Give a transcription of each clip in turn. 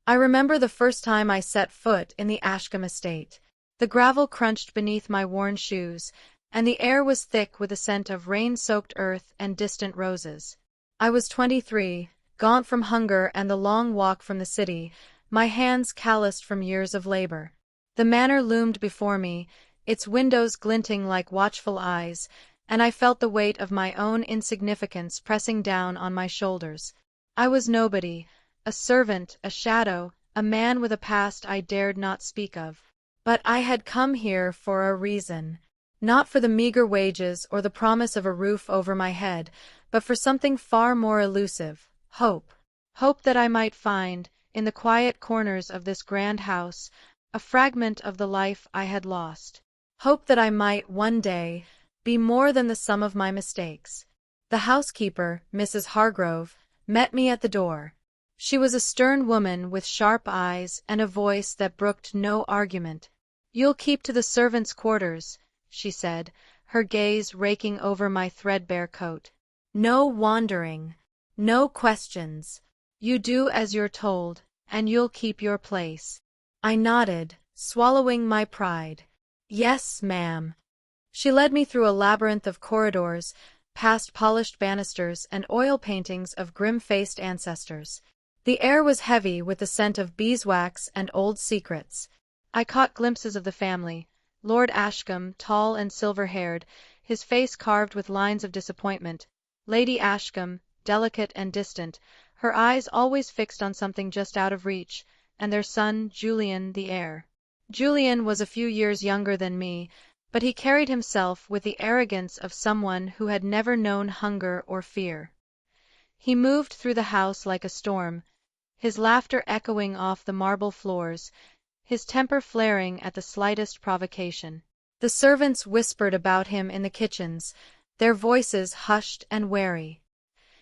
I remember the first time I set foot in the Ashcombe estate. The gravel crunched beneath my worn shoes, and the air was thick with the scent of rain-soaked earth and distant roses. I was 23, gaunt from hunger and the long walk from the city, my hands calloused from years of labor. The manor loomed before me, its windows glinting like watchful eyes, and I felt the weight of my own insignificance pressing down on my shoulders. I was nobody, a servant, a shadow, a man with a past I dared not speak of. But I had come here for a reason. Not for the meager wages or the promise of a roof over my head, but for something far more elusive, hope. Hope that I might find, in the quiet corners of this grand house, a fragment of the life I had lost. Hope that I might, one day, be more than the sum of my mistakes. The housekeeper, Mrs. Hargrove, met me at the door. She was a stern woman with sharp eyes and a voice that brooked no argument. "You'll keep to the servants' quarters," she said, her gaze raking over my threadbare coat. "No wandering. No questions. You do as you're told, and you'll keep your place." I nodded, swallowing my pride. "Yes, ma'am." She led me through a labyrinth of corridors, past polished banisters and oil paintings of grim-faced ancestors. The air was heavy with the scent of beeswax and old secrets. I caught glimpses of the family. Lord Ashcombe, tall and silver-haired, his face carved with lines of disappointment. Lady Ashcombe, delicate and distant, her eyes always fixed on something just out of reach, and their son, Julian, the heir. Julian was a few years younger than me, but he carried himself with the arrogance of someone who had never known hunger or fear. He moved through the house like a storm, his laughter echoing off the marble floors, his temper flaring at the slightest provocation. The servants whispered about him in the kitchens, their voices hushed and wary.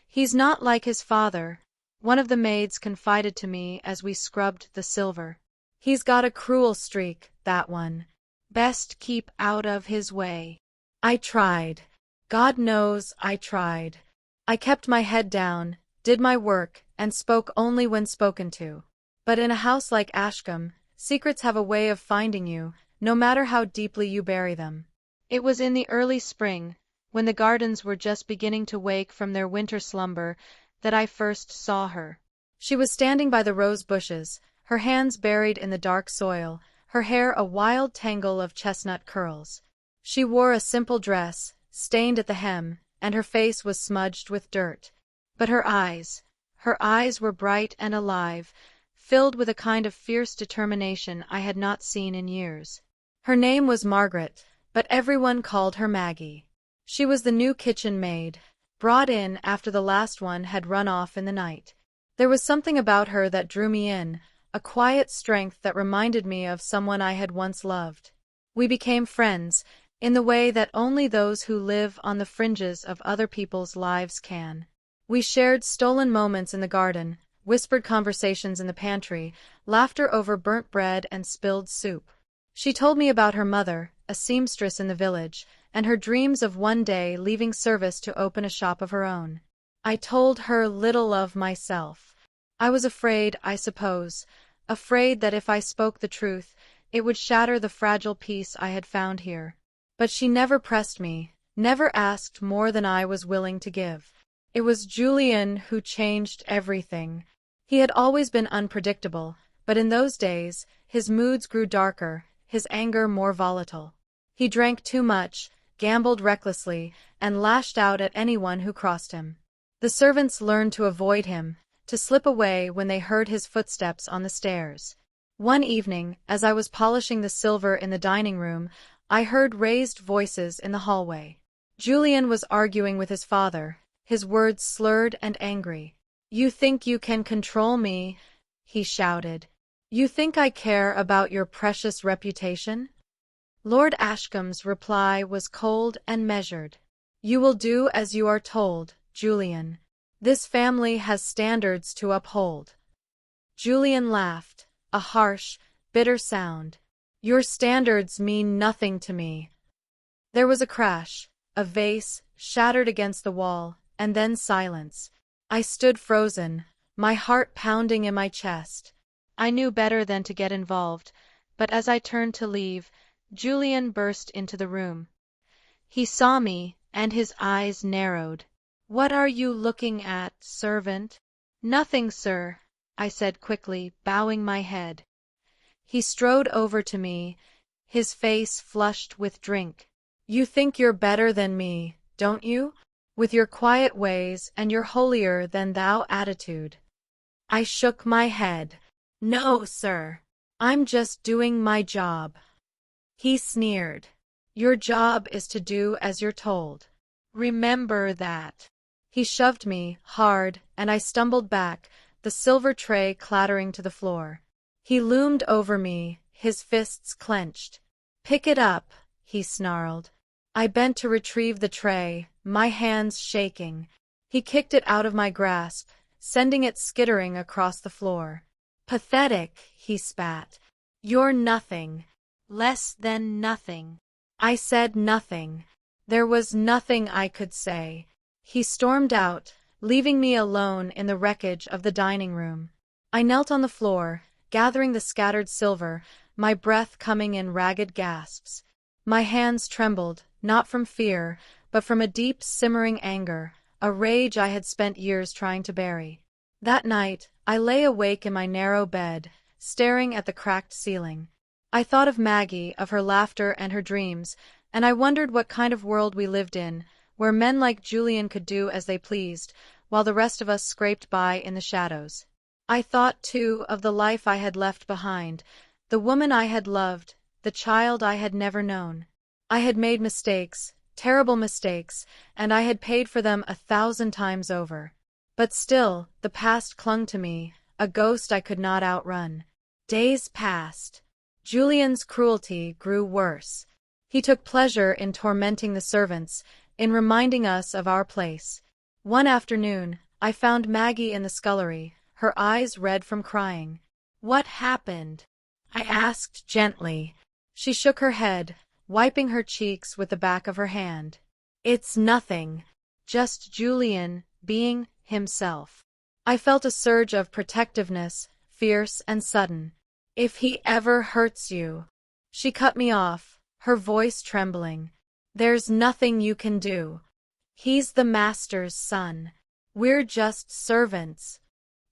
"He's not like his father," one of the maids confided to me as we scrubbed the silver. "He's got a cruel streak, that one. Best keep out of his way." I tried. God knows I tried. I kept my head down, did my work, and spoke only when spoken to. But in a house like Ashcombe, secrets have a way of finding you, no matter how deeply you bury them. It was in the early spring, when the gardens were just beginning to wake from their winter slumber, that I first saw her. She was standing by the rose bushes, her hands buried in the dark soil, her hair a wild tangle of chestnut curls. She wore a simple dress, stained at the hem, and her face was smudged with dirt. But her eyes were bright and alive, filled with a kind of fierce determination I had not seen in years. Her name was Margaret, but everyone called her Maggie. She was the new kitchen maid, brought in after the last one had run off in the night. There was something about her that drew me in, a quiet strength that reminded me of someone I had once loved. We became friends, in the way that only those who live on the fringes of other people's lives can. We shared stolen moments in the garden, whispered conversations in the pantry, laughter over burnt bread and spilled soup. She told me about her mother, a seamstress in the village, and her dreams of one day leaving service to open a shop of her own. I told her little of myself. I was afraid, I suppose, afraid that if I spoke the truth, it would shatter the fragile peace I had found here. But she never pressed me, never asked more than I was willing to give. It was Julian who changed everything. He had always been unpredictable, but in those days, his moods grew darker, his anger more volatile. He drank too much, gambled recklessly, and lashed out at anyone who crossed him. The servants learned to avoid him, to slip away when they heard his footsteps on the stairs. One evening, as I was polishing the silver in the dining room, I heard raised voices in the hallway. Julian was arguing with his father, his words slurred and angry. "You think you can control me?" he shouted. "You think I care about your precious reputation?" Lord Ashcombe's reply was cold and measured. "You will do as you are told, Julian. This family has standards to uphold." Julian laughed, a harsh, bitter sound. "Your standards mean nothing to me." There was a crash, a vase shattered against the wall, and then silence. I stood frozen, my heart pounding in my chest. I knew better than to get involved, but as I turned to leave, Julian burst into the room. He saw me, and his eyes narrowed. "What are you looking at, servant?" "Nothing, sir," I said quickly, bowing my head. He strode over to me, his face flushed with drink. "You think you're better than me, don't you? With your quiet ways and your holier-than-thou attitude." I shook my head. "No, sir. I'm just doing my job." He sneered. "Your job is to do as you're told. Remember that." He shoved me hard, and I stumbled back, the silver tray clattering to the floor. He loomed over me, his fists clenched. "Pick it up," he snarled. I bent to retrieve the tray, my hands shaking. He kicked it out of my grasp, sending it skittering across the floor. "Pathetic," he spat. "You're nothing. Less than nothing." I said nothing. There was nothing I could say. He stormed out, leaving me alone in the wreckage of the dining room. I knelt on the floor, gathering the scattered silver, my breath coming in ragged gasps. My hands trembled, not from fear, but from a deep, simmering anger, a rage I had spent years trying to bury. That night, I lay awake in my narrow bed, staring at the cracked ceiling. I thought of Maggie, of her laughter and her dreams, and I wondered what kind of world we lived in, where men like Julian could do as they pleased, while the rest of us scraped by in the shadows. I thought, too, of the life I had left behind, the woman I had loved, the child I had never known. I had made mistakes, terrible mistakes, and I had paid for them 1,000 times over. But still, the past clung to me, a ghost I could not outrun. Days passed. Julian's cruelty grew worse. He took pleasure in tormenting the servants, in reminding us of our place. One afternoon, I found Maggie in the scullery, her eyes red from crying. "What happened?" I asked gently. She shook her head, wiping her cheeks with the back of her hand. "It's nothing. Just Julian being himself." I felt a surge of protectiveness, fierce and sudden. "If he ever hurts you—" She cut me off, her voice trembling. "There's nothing you can do. He's the master's son. We're just servants."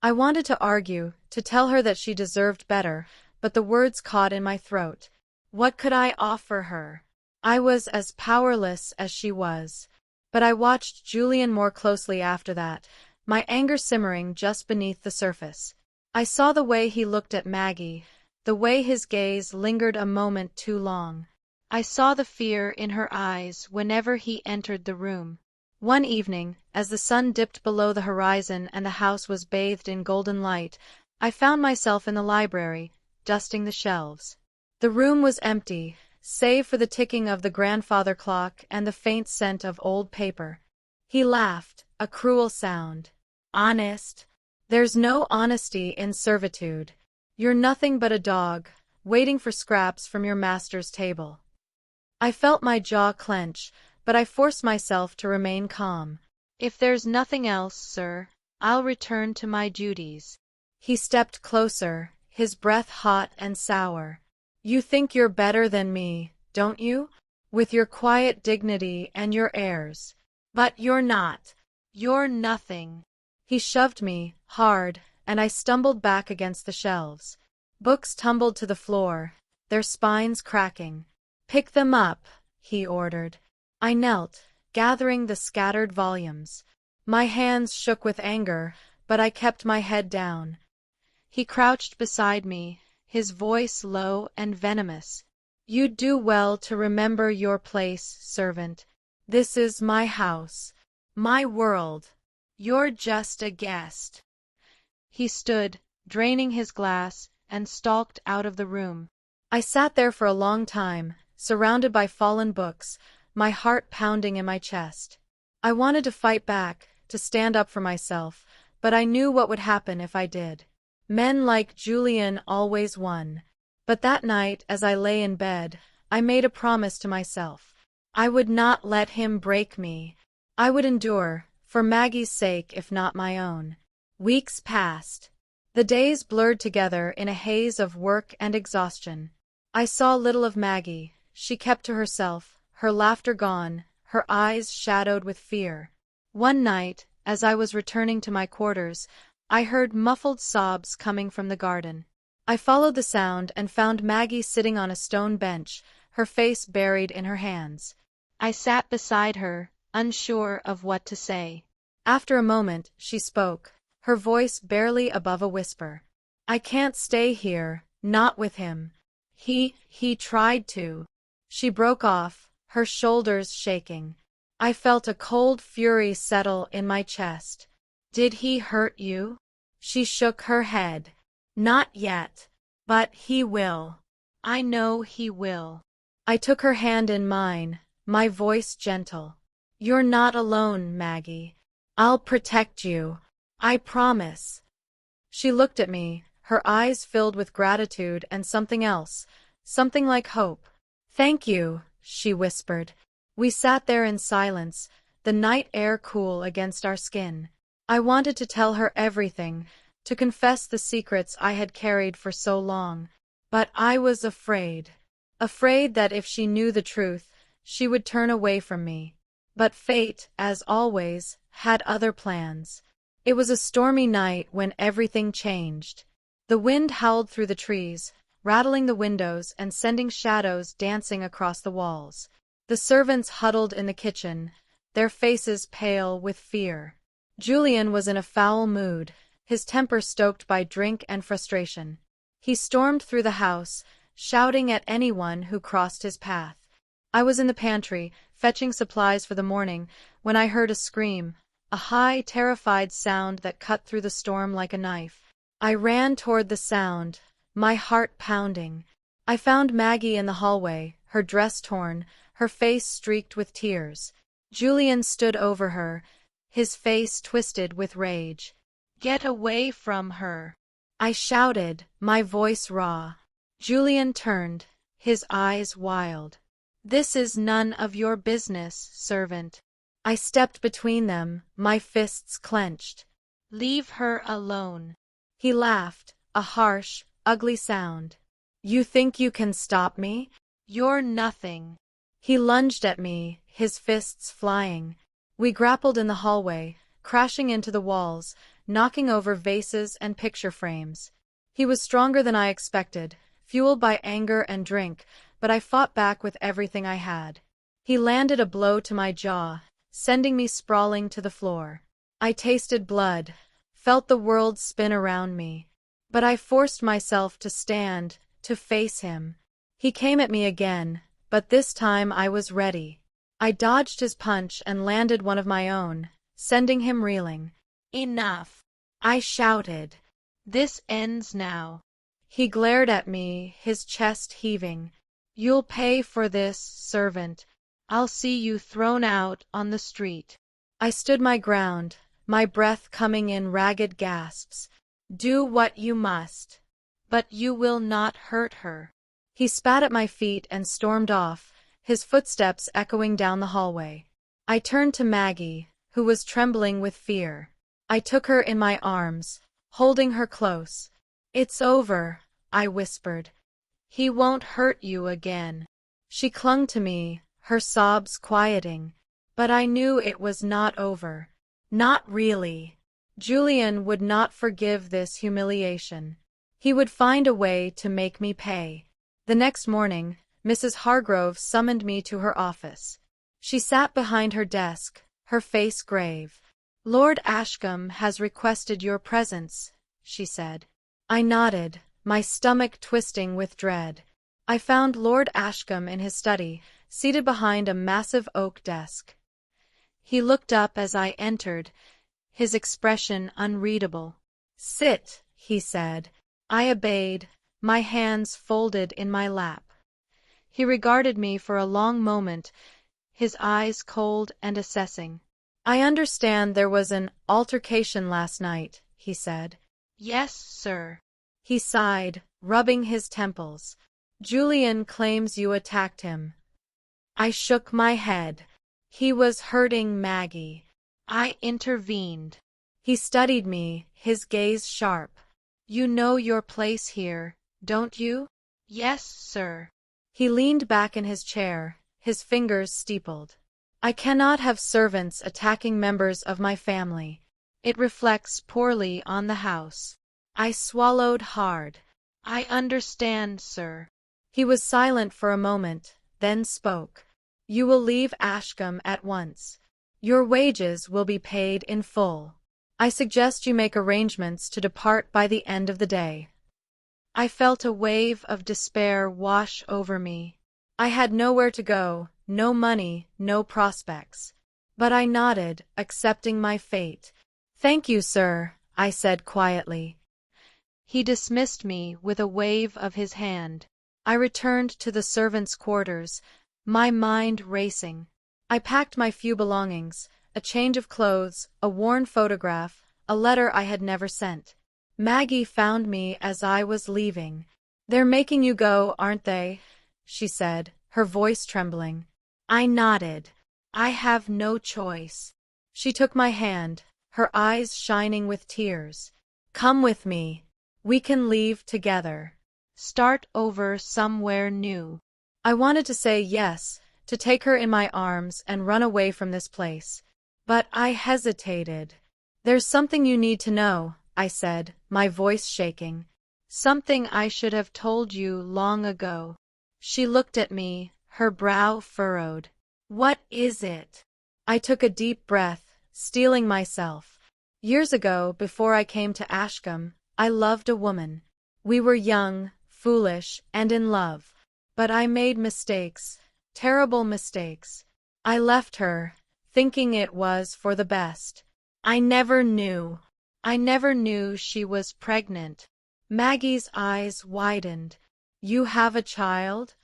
I wanted to argue, to tell her that she deserved better, but the words caught in my throat. What could I offer her? I was as powerless as she was. But I watched Julian more closely after that, my anger simmering just beneath the surface. I saw the way he looked at Maggie, the way his gaze lingered a moment too long. I saw the fear in her eyes whenever he entered the room. One evening, as the sun dipped below the horizon and the house was bathed in golden light, I found myself in the library, dusting the shelves. The room was empty, save for the ticking of the grandfather clock and the faint scent of old paper. He laughed, a cruel sound. "Honest? There's no honesty in servitude. You're nothing but a dog, waiting for scraps from your master's table." I felt my jaw clench, but I forced myself to remain calm. "If there's nothing else, sir, I'll return to my duties." He stepped closer, his breath hot and sour. "You think you're better than me, don't you? With your quiet dignity and your airs. But you're not. You're nothing." He shoved me, hard, and I stumbled back against the shelves. Books tumbled to the floor, their spines cracking. "Pick them up," he ordered. I knelt, gathering the scattered volumes. My hands shook with anger, but I kept my head down. He crouched beside me, his voice low and venomous. "You'd do well to remember your place, servant. This is my house, my world. You're just a guest." He stood, draining his glass, and stalked out of the room. I sat there for a long time, surrounded by fallen books, my heart pounding in my chest. I wanted to fight back, to stand up for myself, but I knew what would happen if I did. Men like Julian always won. But that night, as I lay in bed, I made a promise to myself. I would not let him break me. I would endure, for Maggie's sake if not my own. Weeks passed. The days blurred together in a haze of work and exhaustion. I saw little of Maggie. She kept to herself, her laughter gone, her eyes shadowed with fear. One night, as I was returning to my quarters, I heard muffled sobs coming from the garden. I followed the sound and found Maggie sitting on a stone bench, her face buried in her hands. I sat beside her, unsure of what to say. After a moment, she spoke, her voice barely above a whisper. "I can't stay here, not with him. He tried to." She broke off, her shoulders shaking. I felt a cold fury settle in my chest. "Did he hurt you?" She shook her head. "Not yet. But he will. I know he will." I took her hand in mine, my voice gentle. "You're not alone, Maggie. I'll protect you. I promise." She looked at me, her eyes filled with gratitude and something else, something like hope. "Thank you," she whispered. We sat there in silence, the night air cool against our skin. I wanted to tell her everything, to confess the secrets I had carried for so long. But I was afraid. Afraid that if she knew the truth, she would turn away from me. But fate, as always, had other plans. It was a stormy night when everything changed. The wind howled through the trees, rattling the windows and sending shadows dancing across the walls. The servants huddled in the kitchen, their faces pale with fear. Julian was in a foul mood, his temper stoked by drink and frustration. He stormed through the house, shouting at anyone who crossed his path. I was in the pantry, fetching supplies for the morning, when I heard a scream, a high, terrified sound that cut through the storm like a knife. I ran toward the sound, my heart pounding. I found Maggie in the hallway, her dress torn, her face streaked with tears. Julian stood over her, his face twisted with rage. "Get away from her!" I shouted, my voice raw. Julian turned, his eyes wild. "This is none of your business, servant." I stepped between them, my fists clenched. "Leave her alone." He laughed, a harsh, ugly sound. "You think you can stop me? You're nothing." He lunged at me, his fists flying. We grappled in the hallway, crashing into the walls, knocking over vases and picture frames. He was stronger than I expected, fueled by anger and drink, but I fought back with everything I had. He landed a blow to my jaw, sending me sprawling to the floor. I tasted blood, felt the world spin around me. But I forced myself to stand, to face him. He came at me again, but this time I was ready. I dodged his punch and landed one of my own, sending him reeling. "Enough!" I shouted. "This ends now." He glared at me, his chest heaving. "You'll pay for this, servant. I'll see you thrown out on the street." I stood my ground, my breath coming in ragged gasps. "Do what you must. But you will not hurt her." He spat at my feet and stormed off, his footsteps echoing down the hallway. I turned to Maggie, who was trembling with fear. I took her in my arms, holding her close. "It's over," I whispered. "He won't hurt you again." She clung to me, her sobs quieting. But I knew it was not over. Not really. Julian would not forgive this humiliation. He would find a way to make me pay. The next morning, Mrs. Hargrove summoned me to her office. She sat behind her desk, her face grave. "Lord Ashcombe has requested your presence," she said. I nodded, my stomach twisting with dread. I found Lord Ashcombe in his study, seated behind a massive oak desk. He looked up as I entered, his expression unreadable. "Sit," he said. I obeyed, my hands folded in my lap. He regarded me for a long moment, his eyes cold and assessing. "I understand there was an altercation last night," he said. "Yes, sir." He sighed, rubbing his temples. "Julian claims you attacked him." I shook my head. "He was hurting Maggie." I intervened. He studied me, his gaze sharp. You know your place here, don't you? Yes, sir. He leaned back in his chair, his fingers steepled. I cannot have servants attacking members of my family. It reflects poorly on the house. I swallowed hard. I understand, sir. He was silent for a moment, then spoke. You will leave Ashcombe at once. Your wages will be paid in full. I suggest you make arrangements to depart by the end of the day. I felt a wave of despair wash over me. I had nowhere to go, no money, no prospects. But I nodded, accepting my fate. Thank you, sir, I said quietly. He dismissed me with a wave of his hand. I returned to the servants' quarters, my mind racing. I packed my few belongings, a change of clothes, a worn photograph, a letter I had never sent. Maggie found me as I was leaving. They're making you go, aren't they? She said, her voice trembling. I nodded. I have no choice. She took my hand, her eyes shining with tears. Come with me. We can leave together. Start over somewhere new. I wanted to say yes, to take her in my arms and run away from this place. But I hesitated. There's something you need to know, I said, my voice shaking. Something I should have told you long ago. She looked at me, her brow furrowed. What is it? I took a deep breath, steeling myself. Years ago, before I came to Ashcombe, I loved a woman. We were young, foolish, and in love. But I made mistakes, terrible mistakes. I left her, thinking it was for the best. I never knew she was pregnant. Maggie's eyes widened. You have a child?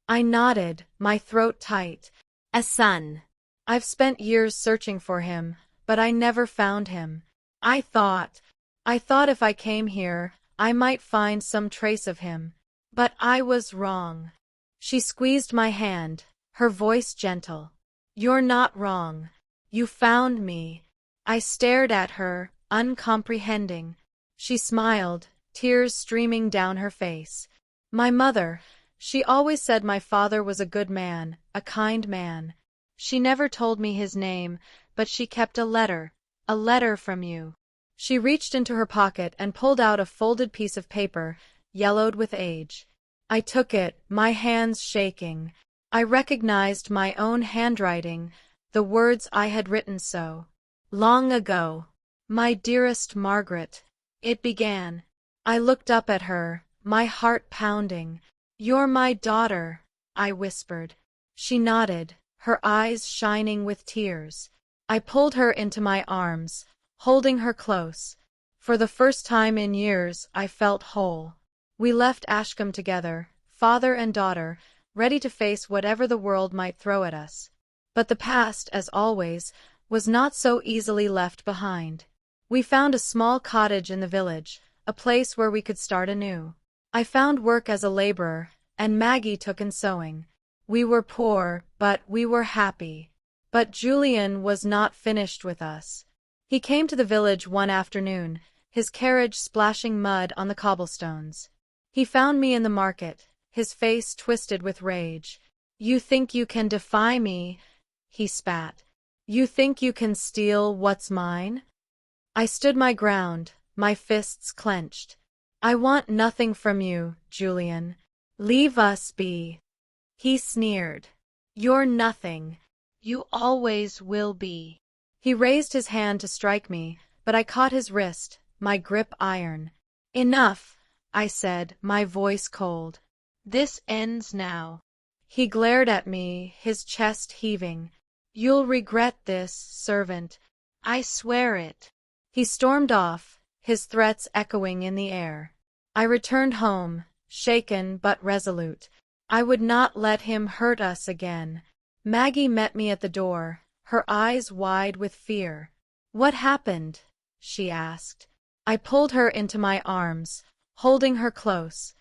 I nodded, my throat tight. A son. I've spent years searching for him, but I never found him. I thought if I came here, I might find some trace of him. But I was wrong. She squeezed my hand, her voice gentle. You're not wrong. You found me. I stared at her, uncomprehending. She smiled, tears streaming down her face. My mother, she always said my father was a good man, a kind man. She never told me his name, but she kept a letter from you. She reached into her pocket and pulled out a folded piece of paper, yellowed with age. I took it, my hands shaking. I recognized my own handwriting, the words I had written so long ago. My dearest Margaret, it began. I looked up at her, my heart pounding. You're my daughter, I whispered. She nodded, her eyes shining with tears. I pulled her into my arms, holding her close. For the first time in years, I felt whole. We left Ashcombe together, father and daughter, ready to face whatever the world might throw at us. But the past, as always, was not so easily left behind. We found a small cottage in the village, a place where we could start anew. I found work as a laborer, and Maggie took in sewing. We were poor, but we were happy. But Julian was not finished with us. He came to the village one afternoon, his carriage splashing mud on the cobblestones. He found me in the market, his face twisted with rage. You think you can defy me? He spat. You think you can steal what's mine? I stood my ground, my fists clenched. I want nothing from you, Julian. Leave us be. He sneered. You're nothing. You always will be. He raised his hand to strike me, but I caught his wrist, my grip iron. Enough, I said, my voice cold. This ends now. He glared at me, his chest heaving. You'll regret this, servant. I swear it. He stormed off, his threats echoing in the air. I returned home, shaken but resolute. I would not let him hurt us again. Maggie met me at the door, her eyes wide with fear. What happened? She asked. I pulled her into my arms, holding her close.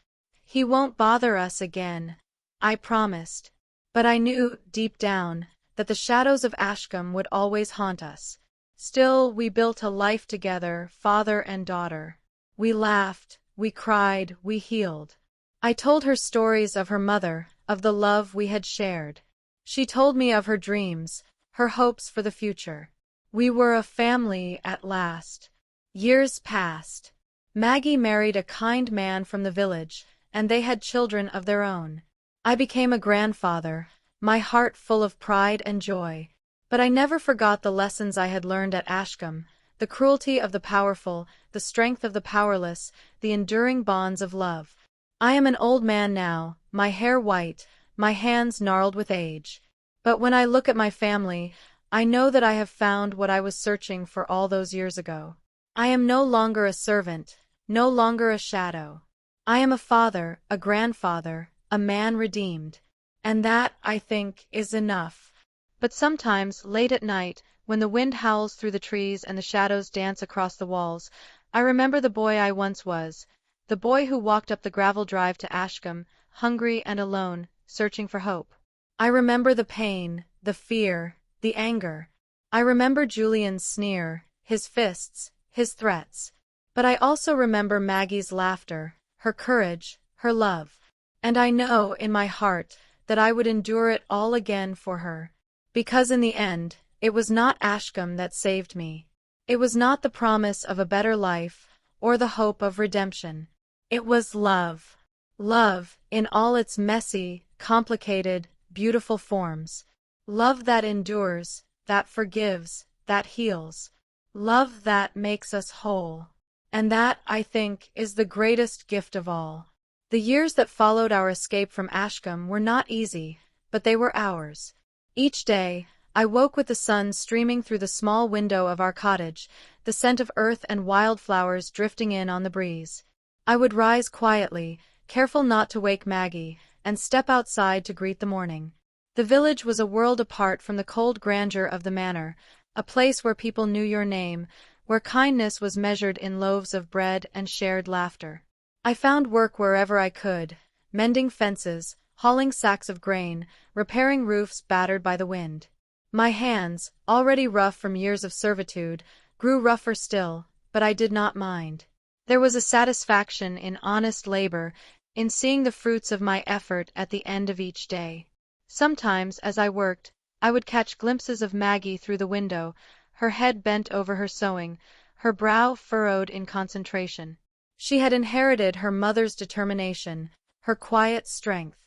He won't bother us again, I promised. But I knew, deep down, that the shadows of Ashcombe would always haunt us. Still, we built a life together, father and daughter. We laughed, we cried, we healed. I told her stories of her mother, of the love we had shared. She told me of her dreams, her hopes for the future. We were a family at last. Years passed. Maggie married a kind man from the village, and they had children of their own. I became a grandfather, my heart full of pride and joy. But I never forgot the lessons I had learned at Ashcombe, the cruelty of the powerful, the strength of the powerless, the enduring bonds of love. I am an old man now, my hair white, my hands gnarled with age. But when I look at my family, I know that I have found what I was searching for all those years ago. I am no longer a servant, no longer a shadow. I am a father, a grandfather, a man redeemed. And that, I think, is enough. But sometimes, late at night, when the wind howls through the trees and the shadows dance across the walls, I remember the boy I once was, the boy who walked up the gravel drive to Ashcombe, hungry and alone, searching for hope. I remember the pain, the fear, the anger. I remember Julian's sneer, his fists, his threats. But I also remember Maggie's laughter, her courage, her love. And I know, in my heart, that I would endure it all again for her. Because in the end, it was not Ashcombe that saved me. It was not the promise of a better life, or the hope of redemption. It was love. Love, in all its messy, complicated, beautiful forms. Love that endures, that forgives, that heals. Love that makes us whole. And that, I think, is the greatest gift of all. The years that followed our escape from Ashcombe were not easy, but they were ours. Each day, I woke with the sun streaming through the small window of our cottage, the scent of earth and wildflowers drifting in on the breeze. I would rise quietly, careful not to wake Maggie, and step outside to greet the morning. The village was a world apart from the cold grandeur of the manor, a place where people knew your name, where kindness was measured in loaves of bread and shared laughter. I found work wherever I could, mending fences, hauling sacks of grain, repairing roofs battered by the wind. My hands, already rough from years of servitude, grew rougher still, but I did not mind. There was a satisfaction in honest labor, in seeing the fruits of my effort at the end of each day. Sometimes, as I worked, I would catch glimpses of Maggie through the window, her head bent over her sewing, her brow furrowed in concentration. She had inherited her mother's determination, her quiet strength.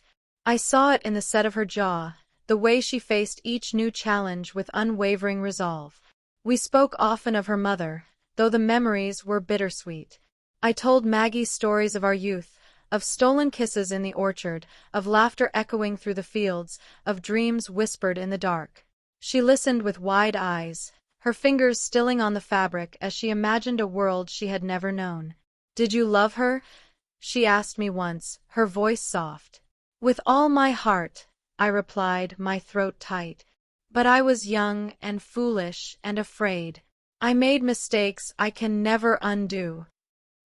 I saw it in the set of her jaw, the way she faced each new challenge with unwavering resolve. We spoke often of her mother, though the memories were bittersweet. I told Maggie stories of our youth, of stolen kisses in the orchard, of laughter echoing through the fields, of dreams whispered in the dark. She listened with wide eyes, her fingers stilling on the fabric as she imagined a world she had never known. "Did you love her?" she asked me once, her voice soft. "With all my heart," I replied, my throat tight. "But I was young and foolish and afraid. I made mistakes I can never undo."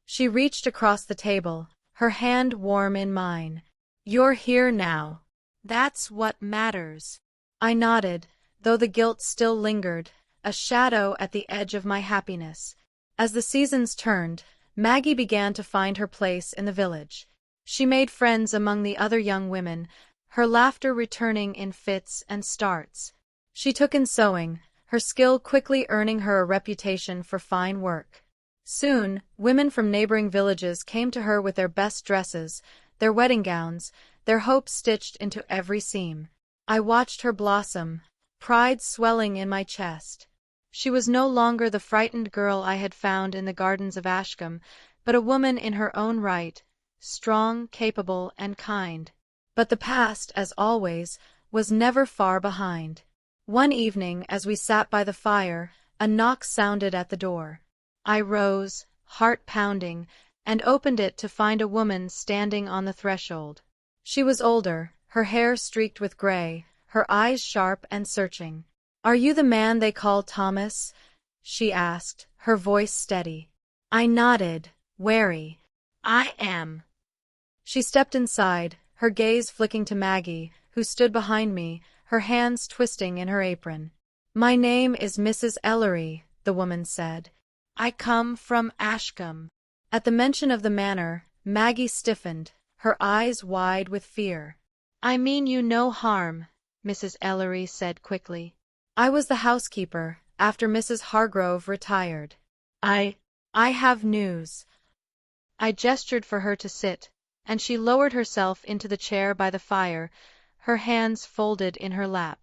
She reached across the table, her hand warm in mine. "You're here now. That's what matters." I nodded, though the guilt still lingered, a shadow at the edge of my happiness. As the seasons turned, Maggie began to find her place in the village. She made friends among the other young women, her laughter returning in fits and starts. She took in sewing, her skill quickly earning her a reputation for fine work. Soon, women from neighboring villages came to her with their best dresses, their wedding gowns, their hopes stitched into every seam. I watched her blossom, pride swelling in my chest. She was no longer the frightened girl I had found in the gardens of Ashcombe, but a woman in her own right, strong, capable, and kind. But the past, as always, was never far behind. One evening, as we sat by the fire, a knock sounded at the door. I rose, heart pounding, and opened it to find a woman standing on the threshold. She was older, her hair streaked with gray, her eyes sharp and searching. "Are you the man they call Thomas?" she asked, her voice steady. I nodded, wary. "I am." She stepped inside, her gaze flicking to Maggie, who stood behind me, her hands twisting in her apron. "My name is Mrs. Ellery," the woman said. "I come from Ashcombe." At the mention of the manor, Maggie stiffened, her eyes wide with fear. I mean you no harm, Mrs. Ellery said quickly. I was the housekeeper, after Mrs. Hargrove retired. I have news. I gestured for her to sit, and she lowered herself into the chair by the fire, her hands folded in her lap.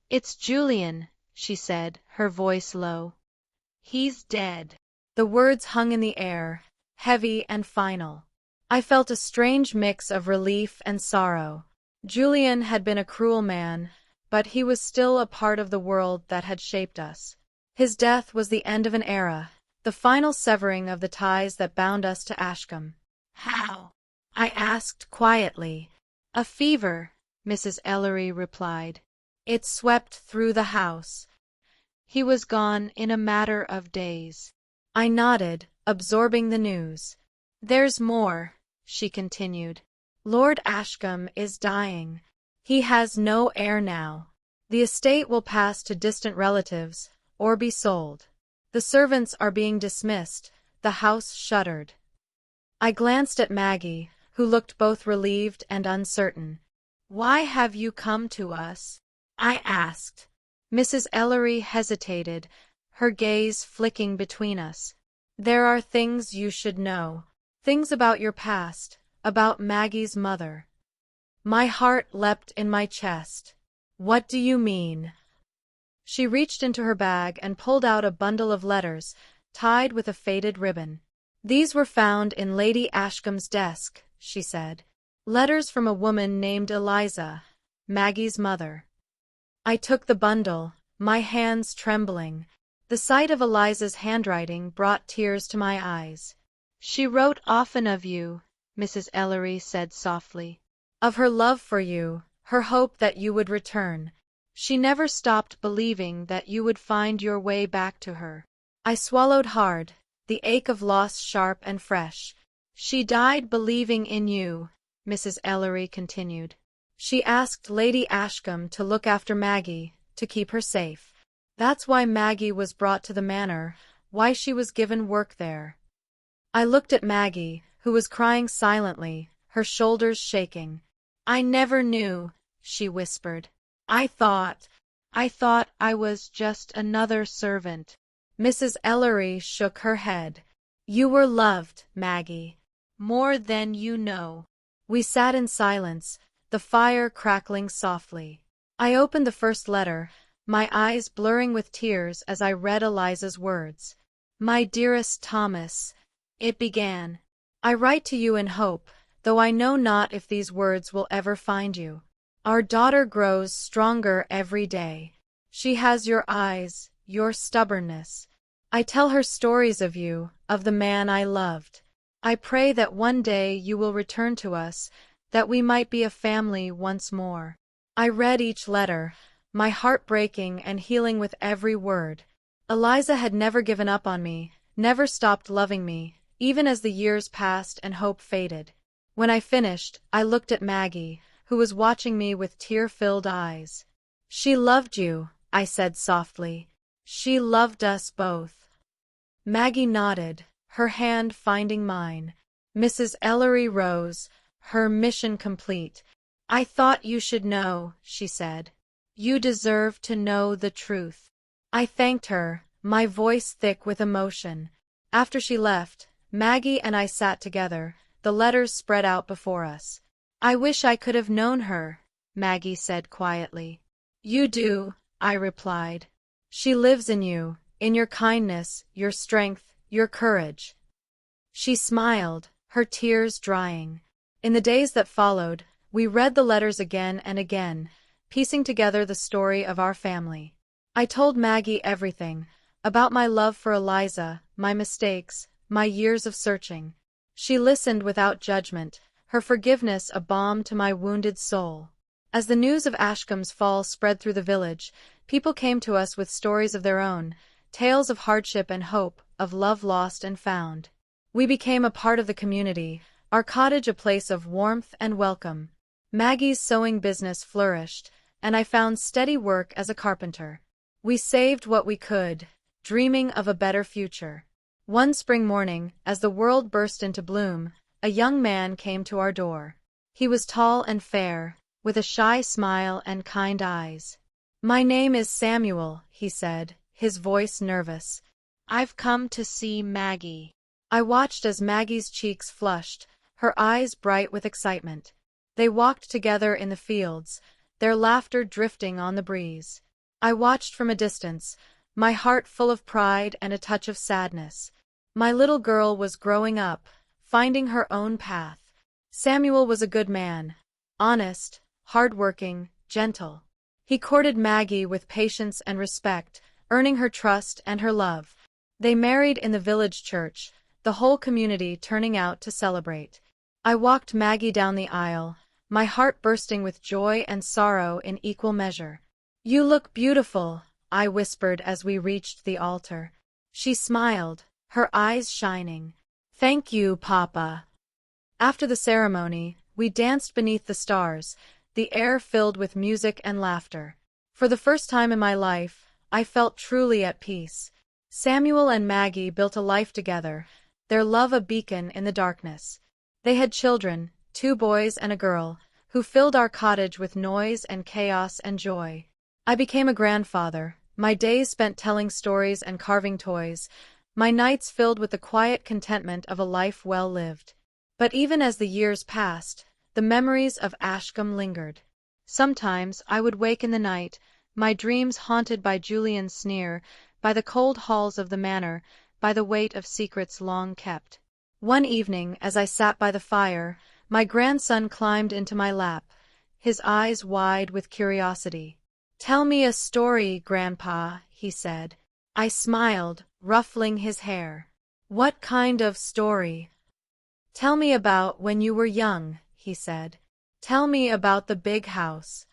It's Julian, she said, her voice low. He's dead. The words hung in the air, heavy and final. I felt a strange mix of relief and sorrow. Julian had been a cruel man, but he was still a part of the world that had shaped us. His death was the end of an era, the final severing of the ties that bound us to Ashcombe. How? I asked quietly. A fever, Mrs. Ellery replied. It swept through the house. He was gone in a matter of days. I nodded, absorbing the news. There's more, she continued. Lord Ashcombe is dying. He has no heir now. The estate will pass to distant relatives, or be sold. The servants are being dismissed. The house shuttered. I glanced at Maggie, who looked both relieved and uncertain. Why have you come to us? I asked. Mrs. Ellery hesitated, her gaze flicking between us. There are things you should know. Things about your past, about Maggie's mother. My heart leapt in my chest. What do you mean? She reached into her bag and pulled out a bundle of letters, tied with a faded ribbon. These were found in Lady Ashcombe's desk, she said. Letters from a woman named Eliza, Maggie's mother. I took the bundle, my hands trembling. The sight of Eliza's handwriting brought tears to my eyes. She wrote often of you, Mrs. Ellery said softly. Of her love for you, her hope that you would return. She never stopped believing that you would find your way back to her. I swallowed hard, the ache of loss sharp and fresh. She died believing in you, Mrs. Ellery continued. She asked Lady Ashcombe to look after Maggie, to keep her safe. That's why Maggie was brought to the manor, why she was given work there. I looked at Maggie, who was crying silently, her shoulders shaking. I never knew, she whispered. I thought I was just another servant. Mrs. Ellery shook her head. You were loved, Maggie. More than you know. We sat in silence, the fire crackling softly. I opened the first letter, my eyes blurring with tears as I read Eliza's words. My dearest Thomas, it began. I write to you in hope, though I know not if these words will ever find you. Our daughter grows stronger every day. She has your eyes, your stubbornness. I tell her stories of you, of the man I loved. I pray that one day you will return to us, that we might be a family once more. I read each letter, my heart breaking and healing with every word. Eliza had never given up on me, never stopped loving me, even as the years passed and hope faded. When I finished, I looked at Maggie, who was watching me with tear-filled eyes. She loved you, I said softly. She loved us both. Maggie nodded, her hand finding mine. Mrs. Ellery rose, her mission complete. I thought you should know, she said. You deserve to know the truth. I thanked her, my voice thick with emotion. After she left, Maggie and I sat together, the letters spread out before us. I wish I could have known her, Maggie said quietly. You do, I replied. She lives in you, in your kindness, your strength, your courage. She smiled, her tears drying. In the days that followed, we read the letters again and again, piecing together the story of our family. I told Maggie everything, about my love for Eliza, my mistakes, my years of searching. She listened without judgment, her forgiveness a balm to my wounded soul. As the news of Ashcombe's fall spread through the village, people came to us with stories of their own, tales of hardship and hope, of love lost and found. We became a part of the community, our cottage a place of warmth and welcome. Maggie's sewing business flourished, and I found steady work as a carpenter. We saved what we could, dreaming of a better future. One spring morning, as the world burst into bloom, a young man came to our door. He was tall and fair, with a shy smile and kind eyes. "My name is Samuel," he said, his voice nervous. "I've come to see Maggie." I watched as Maggie's cheeks flushed, her eyes bright with excitement. They walked together in the fields, their laughter drifting on the breeze. I watched from a distance, my heart full of pride and a touch of sadness. My little girl was growing up, finding her own path. Samuel was a good man, honest, hard-working, gentle. He courted Maggie with patience and respect, earning her trust and her love. They married in the village church, the whole community turning out to celebrate. I walked Maggie down the aisle, my heart bursting with joy and sorrow in equal measure. "You look beautiful," I whispered as we reached the altar. She smiled, her eyes shining. "Thank you, Papa." After the ceremony, we danced beneath the stars, the air filled with music and laughter. For the first time in my life, I felt truly at peace. Samuel and Maggie built a life together, their love a beacon in the darkness. They had children, 2 boys and a girl, who filled our cottage with noise and chaos and joy. I became a grandfather, my days spent telling stories and carving toys, my nights filled with the quiet contentment of a life well lived. But even as the years passed, the memories of Ashcombe lingered. Sometimes I would wake in the night, my dreams haunted by Julian's sneer, by the cold halls of the manor, by the weight of secrets long kept. One evening, as I sat by the fire, my grandson climbed into my lap, his eyes wide with curiosity. "Tell me a story, Grandpa," he said. I smiled, ruffling his hair. "What kind of story?" "Tell me about when you were young," he said. "Tell me about the big house."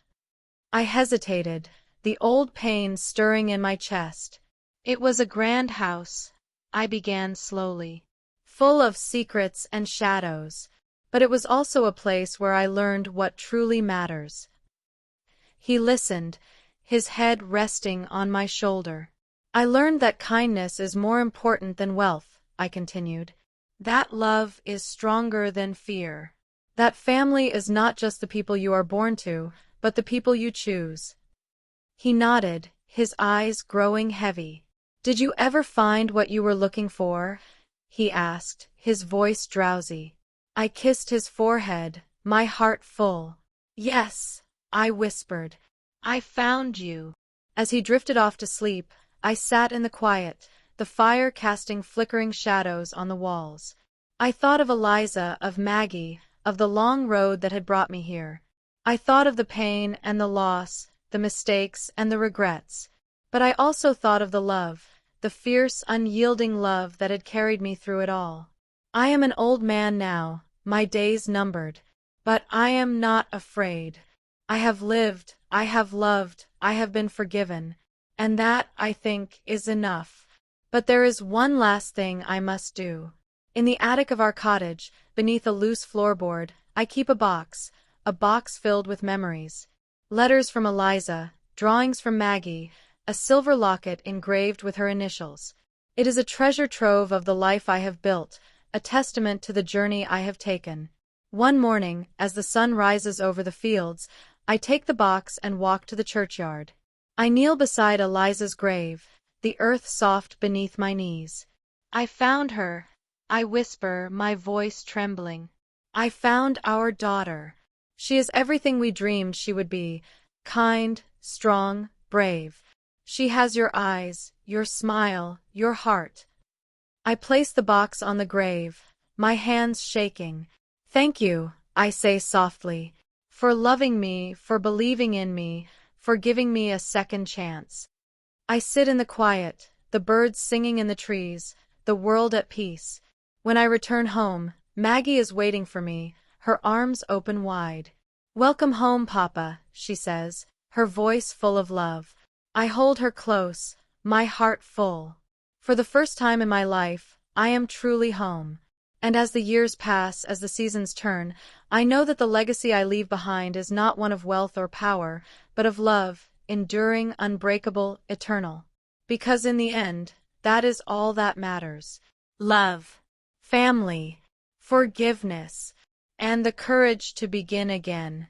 I hesitated, the old pain stirring in my chest. "It was a grand house," I began slowly, "full of secrets and shadows. But it was also a place where I learned what truly matters." He listened, his head resting on my shoulder. "I learned that kindness is more important than wealth," I continued. "That love is stronger than fear. That family is not just the people you are born to, but the people you choose." He nodded, his eyes growing heavy. "Did you ever find what you were looking for?" he asked, his voice drowsy. I kissed his forehead, my heart full. "Yes," I whispered. "I found you." As he drifted off to sleep, I sat in the quiet, the fire casting flickering shadows on the walls. I thought of Eliza, of Maggie, of the long road that had brought me here. I thought of the pain and the loss, the mistakes and the regrets. But I also thought of the love, the fierce, unyielding love that had carried me through it all. I am an old man now, my days numbered. But I am not afraid. I have lived, I have loved, I have been forgiven. And that, I think, is enough. But there is one last thing I must do. In the attic of our cottage, beneath a loose floorboard, I keep a box filled with memories. Letters from Eliza, drawings from Maggie, a silver locket engraved with her initials. It is a treasure trove of the life I have built, a testament to the journey I have taken. One morning, as the sun rises over the fields, I take the box and walk to the churchyard. I kneel beside Eliza's grave, the earth soft beneath my knees. "I found her," I whisper, my voice trembling. "I found our daughter. She is everything we dreamed she would be, kind, strong, brave. She has your eyes, your smile, your heart." I place the box on the grave, my hands shaking. "Thank you," I say softly, "for loving me, for believing in me, for giving me a second chance." I sit in the quiet, the birds singing in the trees, the world at peace. When I return home, Maggie is waiting for me, her arms open wide. "Welcome home, Papa," she says, her voice full of love. I hold her close, my heart full. For the first time in my life, I am truly home. And as the years pass, as the seasons turn, I know that the legacy I leave behind is not one of wealth or power, but of love, enduring, unbreakable, eternal. Because in the end, that is all that matters. love, family, forgiveness, and the courage to begin again.